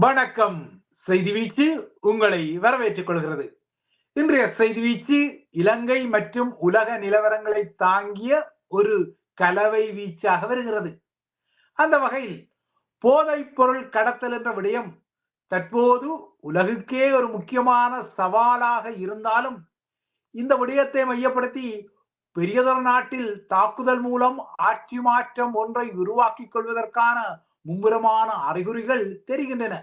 வணக்கம். செய்தி வீச்சு உங்களை வரவேற்றுக் கொள்கிறது. இன்றைய செய்தி வீச்சு இலங்கை மற்றும் உலக நிலவரங்களை தாங்கிய ஒரு கலவை வீச்சாக வருகிறது. அந்த வகையில் போதைப் பொருள் கடத்தல் என்ற விடயம் தற்போது உலகுக்கே ஒரு முக்கியமான சவாலாக இருந்தாலும், இந்த விடயத்தை மையப்படுத்தி பெரியதொரு நாட்டில் தாக்குதல் மூலம் ஆட்சி மாற்றம் ஒன்றை உருவாக்கிக் கொள்வதற்கான மும்முரமான அறிகுறிகள் தெரிகின்றன.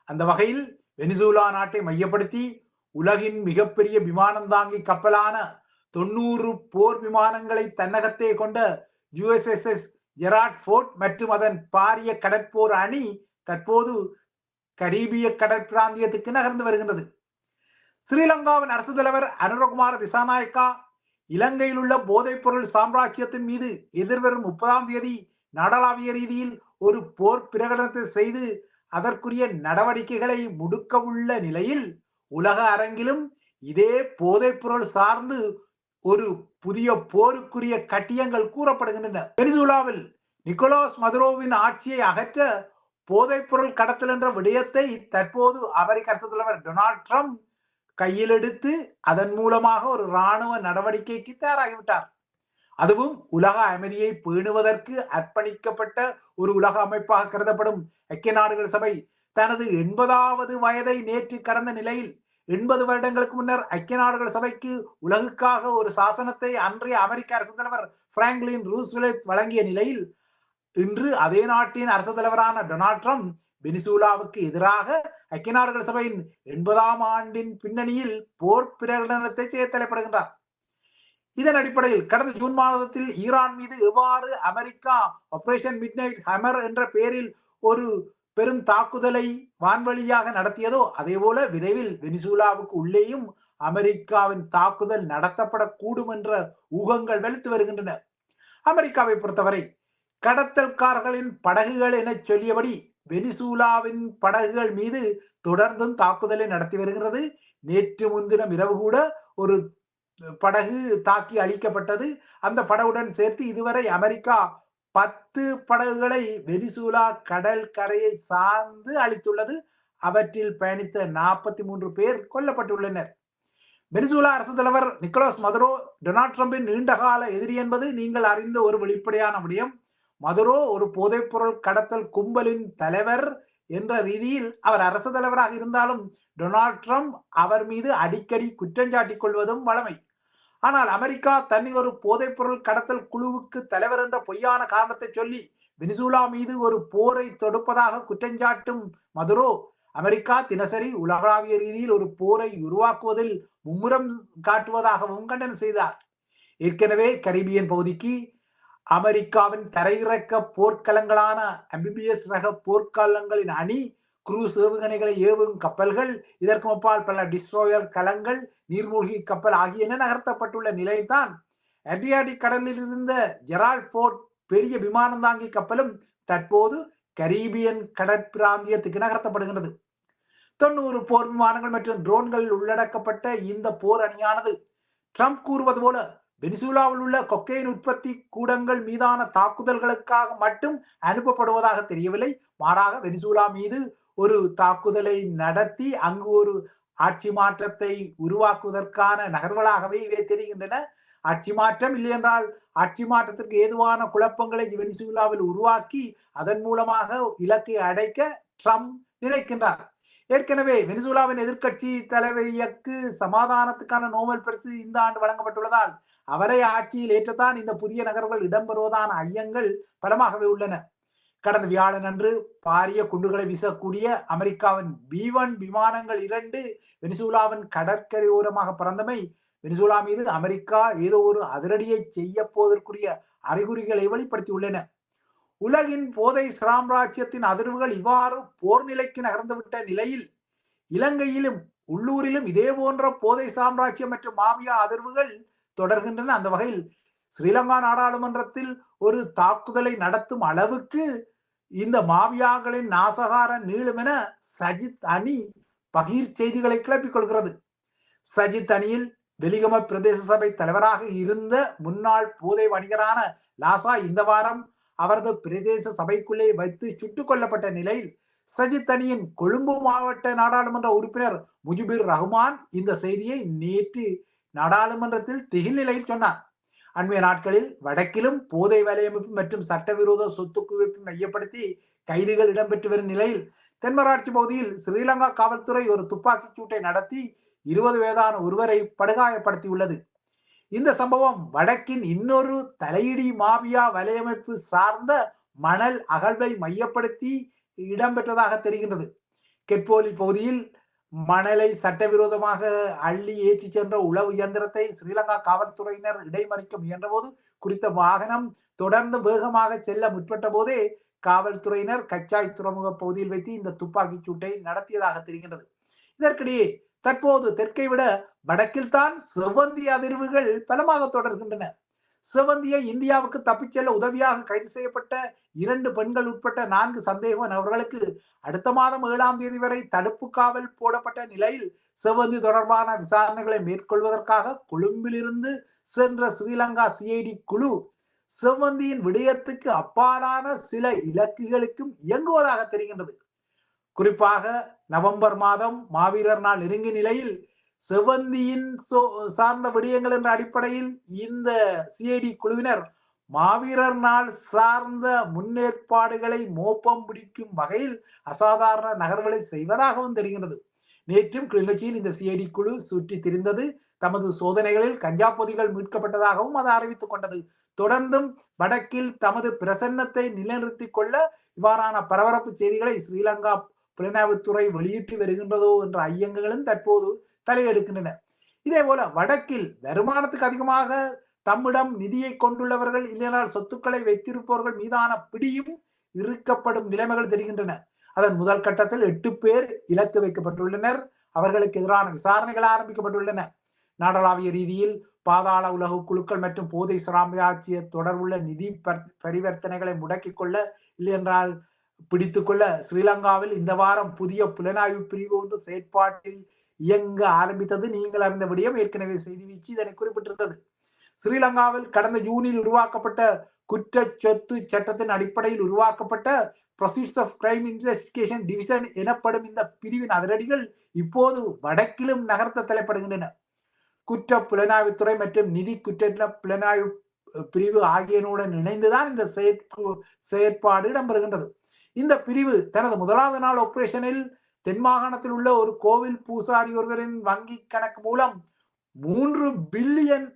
அந்த வகையில் வெனிசுலா நாட்டை மையப்படுத்தி உலகின் மிகப்பெரிய விமானம் தாங்கி கப்பலான 90 போர் விமானங்களை தன்னகத்தே கொண்ட USS ஜெராட் ஃபோர்ட் மற்றும் அதன் பாரிய கடற்போர் அணி தற்போது கரீபிய கடற்பிராந்தியத்துக்கு நகர்ந்து வருகின்றது. ஸ்ரீலங்காவின் அரசு தலைவர் அனுரகுமார திசாநாயக்கா இலங்கையில் உள்ள போதைப் பொருள் சாம்ராஜ்யத்தின் மீது எதிர்வரும் 30ஆம் தேதி நாடளாவிய ரீதியில் ஒரு போர் பிரகடனத்தை செய்து அதற்குரிய நடவடிக்கைகளை முடுக்க உள்ள நிலையில் உலக அரங்கிலும் இதே போதைப் பொருள் சார்ந்து ஒரு புதிய போருக்குரிய கட்டியங்கள் கூறப்படுகின்றன. வெனிசுலாவில் நிக்கோலாஸ் மதுரோவின் ஆட்சியை அகற்ற போதைப் பொருள் கடத்தல் என்ற விடயத்தை தற்போது அமெரிக்க அரசு தலைவர் டொனால்ட் ட்ரம்ப் கையில் எடுத்து அதன் மூலமாக ஒரு இராணுவ நடவடிக்கைக்கு தயாராகிவிட்டார். அதுவும் உலக அமைதியை பேணுவதற்கு அர்ப்பணிக்கப்பட்ட ஒரு உலக அமைப்பாக கருதப்படும் ஐக்கிய நாடுகள் சபை தனது 80வது வயதை நேற்று கடந்த நிலையில் 80 வருடங்களுக்கு முன்னர் ஐக்கிய நாடுகள் சபைக்கு உலகுக்காக ஒரு சாசனத்தை அன்றைய அமெரிக்க அரசு தலைவர் பிராங்க்லின் ரூஸ்வெல்ட் வழங்கிய நிலையில் இன்று அதே நாட்டின் அரசு தலைவரான டொனால்ட் ட்ரம்ப் வெனிசுலாவுக்கு எதிராக ஐக்கிய நாடுகள் சபையின் 80ஆம் ஆண்டின் பின்னணியில் போர் பிரகடனத்தை செய்ய தலைப்படுகின்றார். இதன் அடிப்படையில் கடந்த ஜூன் மாதத்தில் ஈரான் மீது எவ்வாறு அமெரிக்கா ஆபரேஷன் மிட்நைட் ஹமர் என்ற பெயரில் ஒரு பெரும் தாக்குதலை வான்வழியாக நடத்தியதோ அதேபோல விரைவில் வெனிசுலாவுக்கு உள்ளேயும் அமெரிக்காவின் தாக்குதல் நடத்தப்படக்கூடும் என்ற ஊகங்கள் வலுத்து வருகின்றன. அமெரிக்காவை பொறுத்தவரை கடத்தல்காரர்களின் படகுகள் என சொல்லியபடி வெனிசுலாவின் படகுகள் மீது தொடர்ந்தும் தாக்குதலை நடத்தி வருகிறது. நேற்று முன்தினம் இரவு கூட ஒரு படகு தாக்கி அழிக்கப்பட்டது. அந்த படகுடன் சேர்த்து இதுவரை அமெரிக்கா 10 படகுகளை வெனிசுலா கடல் கரையை சார்ந்து அழித்துள்ளது. அவற்றில் பயணித்த 43 பேர் கொல்லப்பட்டுள்ளனர். வெனிசுலா அரசு தலைவர் நிக்கோலாஸ் மதுரோ டொனால்ட் ட்ரம்பின் நீண்டகால எதிரி என்பது நீங்கள் அறிந்த ஒரு வெளிப்படையான விடயம். மதுரோ ஒரு போதைப் பொருள் கடத்தல் கும்பலின் தலைவர் என்ற ரீதியில் அவர் அரசு தலைவராக இருந்தாலும் டொனால்ட் ட்ரம்ப் அவர் மீது அடிக்கடி குற்றஞ்சாட்டிக் கொள்வதும் வழமை. ஆனால் அமெரிக்கா தன்னை ஒரு போதைப் பொருள் கடத்தல் குழுவுக்கு தலைவர் என்ற பொய்யான காரணத்தை சொல்லி வெனிசுலா மீது ஒரு போரை தொடுப்பதாக குற்றஞ்சாட்டும் மதுரோ அமெரிக்கா தினசரி உலகளாவிய ரீதியில் ஒரு போரை உருவாக்குவதில் மும்முரம் காட்டுவதாகவும் கண்டனம் செய்தார். ஏற்கனவே கரீபியன் பகுதிக்கு அமெரிக்காவின் தரையிறக்க போர்க்களங்களான அம்பிபிஎஸ் ரக போர்க்களங்களின் அணி, குரூஸ் ஏவுகணைகளை ஏவும் கப்பல்கள், இதற்கு அப்பால் பல டிஸ்ட்ரோயர் கலங்கள், நீர்மூழ்கி கப்பல் ஆகியன நகர்த்தப்பட்டுள்ள நிலையில்தான் அட்ரியாட்டிக் கடலில் இருந்த ஜெரால்ட் ஃபோர்ட் பெரிய விமானம் தாங்கி கப்பலும் தற்போது கரீபியன் கடற்பிராந்தியத்துக்கு நகர்த்தப்படுகிறது. 90 போர் விமானங்கள் மற்றும் ட்ரோன்கள் உள்ளடக்கப்பட்ட இந்த போர் அணியானது ட்ரம்ப் கூறுவது போல வெனிசுலாவில் உள்ள கொக்கைன் உற்பத்தி கூடங்கள் மீதான தாக்குதல்களுக்காக மட்டும் அனுப்பப்படுவதாக தெரியவில்லை. மாறாக வெனிசுலா மீது ஒரு தாக்குதலை நடத்தி அங்கு ஒரு ஆட்சி மாற்றத்தை உருவாக்குவதற்கான நகர்வுகளாகவே இவை தெரிகின்றன. ஆட்சி மாற்றம் இல்லை என்றால் ஆட்சி மாற்றத்திற்கு ஏதுவான குழப்பங்களை வெனிசுலாவில் உருவாக்கி அதன் மூலமாக இலக்கை அடைக்க ட்ரம்ப் நினைக்கின்றார். ஏற்கனவே வெனிசுலாவின் எதிர்க்கட்சி தலைவருக்கு சமாதானத்துக்கான நோபல் பரிசு இந்த ஆண்டு வழங்கப்பட்டுள்ளதால் அவரை ஆட்சியில் ஏற்றத்தான் இந்த புதிய நகர்வுகள் இடம்பெறுவதான ஐயங்கள் பலமாகவே உள்ளன. கடந்த வியாழன் அன்று பாரிய குண்டுகளை வீசக்கூடிய அமெரிக்காவின் B-1 விமானங்கள் 2 வெனிசுலாவின் கடற்கரையோரமாக பறந்தமை வெனிசுலா மீது அமெரிக்கா ஏதோ ஒரு அதிரடியை செய்ய போவதற்குரிய அறிகுறிகளை வெளிப்படுத்தியுள்ளன. உலகின் போதை சாம்ராஜ்யத்தின் அதிர்வுகள் இவ்வாறு போர் நிலைக்கு நகர்ந்துவிட்ட நிலையில் இலங்கையிலும் உள்ளூரிலும் இதே போன்ற போதை சாம்ராஜ்யம் மற்றும் மாபியா அதிர்வுகள் தொடர்கின்றன. அந்த வகையில் ஸ்ரீலங்கா நாடாளுமன்றத்தில் ஒரு தாக்குதலை நடத்தும் அளவுக்கு இந்த மாபியாக்களின் நாசகாரம் நீளும் என சஜித் அணி பகீர் செய்திகளை கிளப்பிக் கொள்கிறது. சஜித் அணியில் வெலிகம பிரதேச சபை தலைவராக இருந்த முன்னாள் போதை வணிகரான லாசா இந்த வாரம் அவரது பிரதேச சபைக்குள்ளே வைத்து சுட்டுக் கொல்லப்பட்ட நிலையில் சஜித் அணியின் கொழும்பு மாவட்ட நாடாளுமன்ற உறுப்பினர் முஜிபுர் ரஹ்மான் இந்த செய்தியை நேற்று நாடாளுமன்றத்தில் திகில் நிலையில் சொன்னார். அண்மைய நாட்களில் வடக்கிலும் போதை வலையமைப்பு மற்றும் சட்டவிரோத சொத்து குவிப்பு மையப்படுத்தி கைதுகள் இடம்பெற்று வரும் நிலையில் தென்மராட்சி பகுதியில் ஸ்ரீலங்கா காவல்துறை ஒரு துப்பாக்கிச் சூட்டை நடத்தி 20 வயதான ஒருவரை படுகாயப்படுத்தியுள்ளது. இந்த சம்பவம் வடக்கின் இன்னொரு தலையிடி மாபியா வலையமைப்பு சார்ந்த மணல் அகழ்வை மையப்படுத்தி இடம்பெற்றதாக தெரிகின்றது. கெட்போலி பகுதியில் மணலை சட்டவிரோதமாக அள்ளி ஏற்றி சென்ற உளவு இயந்திரத்தை ஸ்ரீலங்கா காவல்துறையினர் இடைமறிக்க முயன்றபோது குறித்த வாகனம் தொடர்ந்து வேகமாக செல்ல முற்பட்ட போதே காவல்துறையினர் கச்சாய் துறைமுக பகுதியில் வைத்து இந்த துப்பாக்கிச் சூட்டை நடத்தியதாக தெரிகின்றது. இதற்கிடையே தற்போது தெற்கை விட வடக்கில் தான் செவ்வந்தி அதிர்வுகள் பலமாக தொடர்கின்றன. செவ்வந்தியை இந்தியாவுக்கு தப்பிச் செல்ல உதவியாக கைது செய்யப்பட்ட 2 பெண்கள் உட்பட்ட 4 சந்தேக நபர்களுக்கு அடுத்த மாதம் 7ஆம் தேதி வரை தடுப்பு காவல் போடப்பட்ட நிலையில் செவ்வந்தி தொடர்பான விசாரணைகளை மேற்கொள்வதற்காக கொழும்பிலிருந்து சென்ற ஸ்ரீலங்கா சிஐடி குழு செவ்வந்தியின் விடயத்துக்கு அப்பாலான சில இலக்குகளுக்கும் இயங்குவதாக தெரிகின்றது. குறிப்பாக நவம்பர் மாதம் மாவீரர் நாள் நெருங்கிய நிலையில் செவ்வந்தியின் சார்ந்த விடயங்கள் என்ற அடிப்படையில் இந்த சிஐடி குழுவினர் மாவீரர் நாள் சார்ந்த முன்னேற்பாடுகளை மோப்பம் பிடிக்கும் வகையில் அசாதாரண நகர்வுகளை செய்வதாகவும் தெரிகிறது. நேற்றும் கிளிநொச்சியில் இந்த சிஐடி குழு சுற்றி திரிந்தது. தமது சோதனைகளில் கஞ்சா பொதிகள் மீட்கப்பட்டதாகவும் அது அறிவித்துக் கொண்டது. தொடர்ந்தும் வடக்கில் தமது பிரசன்னத்தை நிலைநிறுத்திக் கொள்ள இவ்வாறான பரபரப்பு செய்திகளை ஸ்ரீலங்கா புலனாய்வுத்துறை வெளியிட்டு வருகின்றதோ என்ற ஐயங்களும் தற்போது தலையெடுக்கின்றன. இதே போல வடக்கில் வருமானத்துக்கு அதிகமாக தம்மிடம் நிதியை கொண்டுள்ளவர்கள் இல்லையானால் சொத்துக்களை வைத்திருப்பவர்கள் மீதான பிடியும் இருக்கப்படும் நிலைமைகள் தெரிகின்றன. அதன் முதல் கட்டத்தில் 8 பேர் இலக்கு வைக்கப்பட்டுள்ளனர். அவர்களுக்கு எதிரான விசாரணைகள் ஆரம்பிக்கப்பட்டுள்ளன. நாடளாவிய ரீதியில் பாதாள உலக குழுக்கள் மற்றும் போதை சாம்ராஜ்ய தொடர்புள்ள நிதி பரிவர்த்தனைகளை முடக்கிக் கொள்ள இல்லையென்றால் பிடித்துக் கொள்ள ஸ்ரீலங்காவில் இந்த வாரம் புதிய புலனாய்வு பிரிவு ஒன்று செயற்பாட்டில் இயங்க ஆரம்பித்தது நீங்கள் அறிந்த விடயம். ஏற்கனவே செய்தி வீச்சு இதனை குறிப்பிட்டிருந்தது. ஸ்ரீலங்காவில் கடந்த ஜூனில் உருவாக்கப்பட்ட குற்ற சொத்து சட்டத்தின் அடிப்படையில் உருவாக்கப்பட்ட procedure of crime investigation division எனப்படும் இந்த பிரிவின் அதிரடிகள் இப்போது வடக்கிலும் நகர்த்த தலைப்படுகின்றன. குற்ற புலனாய்வுத்துறை மற்றும் நிதி குற்ற புலனாய்வு பிரிவு ஆகியனுடன் இணைந்துதான் இந்த செயற்பாடு இடம்பெறுகின்றது. இந்த பிரிவு தனது முதலாவது நாள் ஆபரேஷனில் தென் மாகாணத்தில் உள்ள ஒரு கோவில் பூசாரி ஒருவரின் வங்கி கணக்கு மூலம் 3 பில்லியன்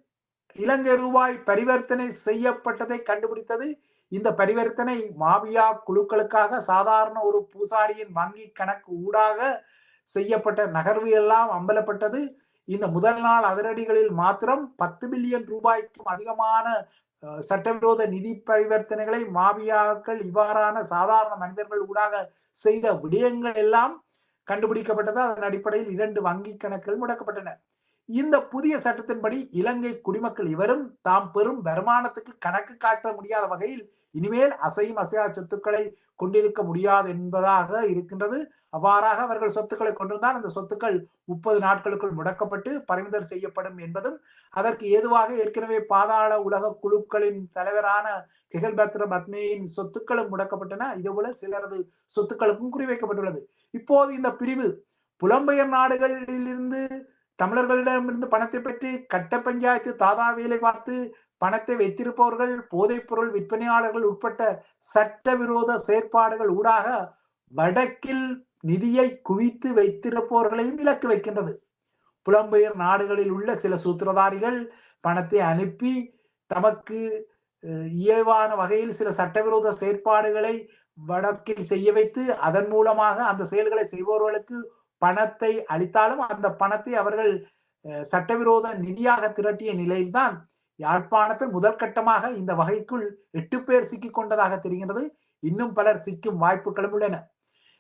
இலங்கை ரூபாய் பரிவர்த்தனை செய்யப்பட்டதை கண்டுபிடித்தது. இந்த பரிவர்த்தனை மாபியா குழுக்களுக்காக சாதாரண ஒரு பூசாரியின் வங்கி கணக்கு ஊடாக செய்யப்பட்ட நகர்வு எல்லாம் அம்பலப்பட்டது. இந்த முதல் நாள் அதிரடிகளில் மாத்திரம் 10 பில்லியன் ரூபாய்க்கும் அதிகமான சட்டவிரோத நிதி பரிவர்த்தனைகளை மாபியாக்கள் இவ்வாறான சாதாரண மனிதர்கள் ஊடாக செய்த விடயங்கள் எல்லாம் கண்டுபிடிக்கப்பட்டது. அதன் அடிப்படையில் 2 வங்கி கணக்குகள் முடக்கப்பட்டன. இந்த புதிய சட்டத்தின்படி இலங்கை குடிமக்கள் இவரும் தாம் பெறும் வருமானத்துக்கு கணக்கு காட்ட முடியாத வகையில் இனிமேல் அசையும் அசையா சொத்துக்களை கொண்டிருக்க முடியாது என்பதாக இருக்கின்றது. அவ்வாறாக அவர்கள் சொத்துக்களை கொண்டிருந்தால் அந்த சொத்துக்கள் 30 நாட்களுக்குள் முடக்கப்பட்டு பறிமுதல் செய்யப்படும் என்பதும் அதற்கு ஏதுவாக ஏற்கனவே பாதாள உலக குழுக்களின் தலைவரான கெகல்பத்ர பத்மேயின் சொத்துக்களும் முடக்கப்பட்டன. இதுபோல சிலரது சொத்துக்களுக்கும் குறிவைக்கப்பட்டுள்ளது. இப்போது இந்த பிரிவு புலம்பெயர் நாடுகளிலிருந்து தமிழர்களிடமிருந்து பணத்தை பெற்று கட்ட பஞ்சாயத்து தாதா வேலை பார்த்து பணத்தை வைத்திருப்பவர்கள் போதைப் பொருள் விற்பனையாளர்கள் உட்பட்ட சட்டவிரோத செயற்பாடுகள் ஊடாக வடக்கில் நிதியை குவித்து வைத்திருப்பவர்களையும் இலக்கு வைக்கின்றது. புலம்பெயர் நாடுகளில் உள்ள சில சூத்திரதாரிகள் பணத்தை அனுப்பி தமக்கு இயல்பான வகையில் சில சட்டவிரோத செயற்பாடுகளை வடக்கில் செய்ய வைத்து அதன் மூலமாக அந்த செயல்களை செய்பவர்களுக்கு பணத்தை அளித்தாலும் அந்த பணத்தை அவர்கள் சட்டவிரோத நிதியாக திரட்டிய நிலையில்தான் யாழ்ப்பாணத்தில் முதல் கட்டமாக இந்த வகைக்குள் 8 பேர் சிக்கிக் கொண்டதாக தெரிகின்றது. இன்னும் பலர் சிக்கும் வாய்ப்புகளும் உள்ளன.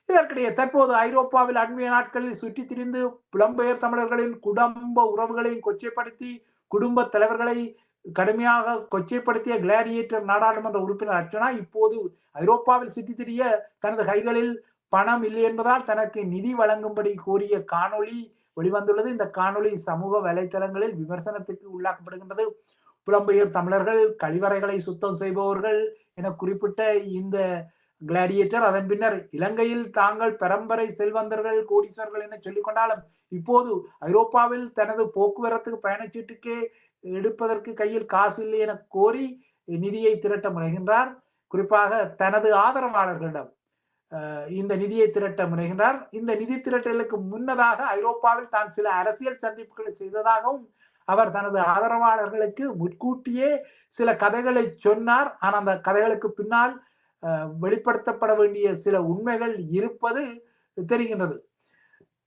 இதற்கிடையே தற்போது ஐரோப்பாவில் அண்மைய நாட்களில் சுற்றி திரிந்து புலம்பெயர் தமிழர்களின் குடும்ப உறவுகளையும் கொச்சைப்படுத்தி குடும்ப தலைவர்களை கடுமையாக கொச்சைப்படுத்திய கிளாடியேட்டர் நாடாளுமன்ற உறுப்பினர் அர்ச்சனா இப்போது ஐரோப்பாவில் சுற்றி திரிய தனது கைகளில் பணம் இல்லை என்பதால் தனக்கு நிதி வழங்கும்படி கோரிய காணொளி வெளிவந்துள்ளது. இந்த காணொளி சமூக வலைதளங்களில் விமர்சனத்துக்கு உள்ளாக்கப்படுகின்றது. புலம்பெயர் தமிழர்கள் கழிவறைகளை சுத்தம் செய்பவர்கள் என குறிப்பிட்ட இந்த கிளாடியேட்டர். அதன் பின்னர் இலங்கையில் தாங்கள் பரம்பரை செல்வந்தர்கள் கோடீஸ்வரர்கள் என சொல்லிக் கொண்டாலும் இப்போது ஐரோப்பாவில் தனது போக்குவரத்துக்கு பயணச்சீட்டுக்கே எடுப்பதற்கு கையில் காசு இல்லை என கோரி நிதியை திரட்ட முனைகின்றார். குறிப்பாக தனது ஆதரவாளர்களிடம் இந்த நிதியை திரட்ட முனைகின்றார். இந்த நிதி திரட்டலுக்கு முன்னதாக ஐரோப்பாவில் தான் சில அரசியல் சந்திப்புகளை செய்ததாகவும் அவர் தனது ஆதரவாளர்களுக்கு முன்கூட்டியே சில கதைகளை சொன்னார். ஆனால் அந்த கதைகளுக்கு பின்னால் வெளிப்படுத்தப்பட வேண்டிய சில உண்மைகள் இருப்பது தெரிகின்றது.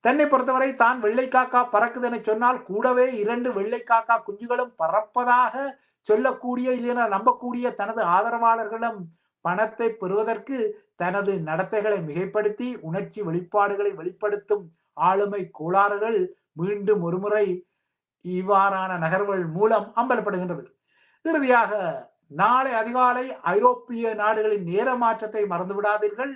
தன்னை பொறுத்தவரை தான் வெள்ளை காக்கா பறக்குது என சொன்னால் கூடவே 2 வெள்ளை காக்கா குஞ்சுகளும் பறப்பதாக சொல்லக்கூடிய இல்லையா நம்பக்கூடிய தனது ஆதரவாளர்களிடம் பணத்தை பெறுவதற்கு தனது நடத்தைகளை மிகைப்படுத்தி உணர்ச்சி வெளிப்பாடுகளை வெளிப்படுத்தும் ஆளுமை கோளாறுகள் மீண்டும் ஒருமுறை இவ்வாறான நகர்வுகள் மூலம் அம்பலப்படுகின்றது. இறுதியாக நாளை அதிகாலை ஐரோப்பிய நாடுகளின் நேர மாற்றத்தை மறந்துவிடாதீர்கள்.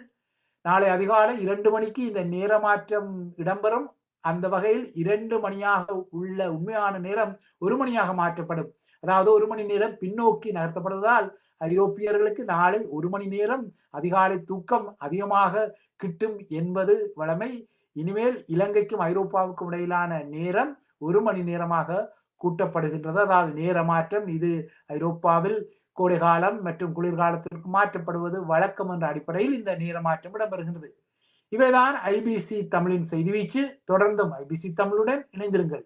நாளை அதிகாலை 2 மணிக்கு இந்த நேர மாற்றம் இடம்பெறும். அந்த வகையில் 2 மணியாக உள்ள உண்மையான நேரம் 1 மணியாக மாற்றப்படும். அதாவது 1 மணி நேரம் பின்னோக்கி நகர்த்தப்படுவதால் ஐரோப்பியர்களுக்கு நாளை 1 மணி நேரம் அதிகாலை தூக்கம் அதிகமாக கிட்டும் என்பது வழமை. இனிமேல் இலங்கைக்கும் ஐரோப்பாவுக்கும் இடையிலான நேரம் 1 மணி நேரமாக கூட்டப்படுகின்றது. அதாவது நேர மாற்றம் இது ஐரோப்பாவில் கோடை காலம் மற்றும் குளிர்காலத்திற்கு மாற்றப்படுவது வழக்கம் என்ற அடிப்படையில் இந்த நேர மாற்றம் இடம்பெறுகின்றது. இவைதான் ஐபிசி தமிழின் செய்தி வீச்சு. தொடர்ந்தும் ஐபிசி தமிழுடன் இணைந்திருங்கள்.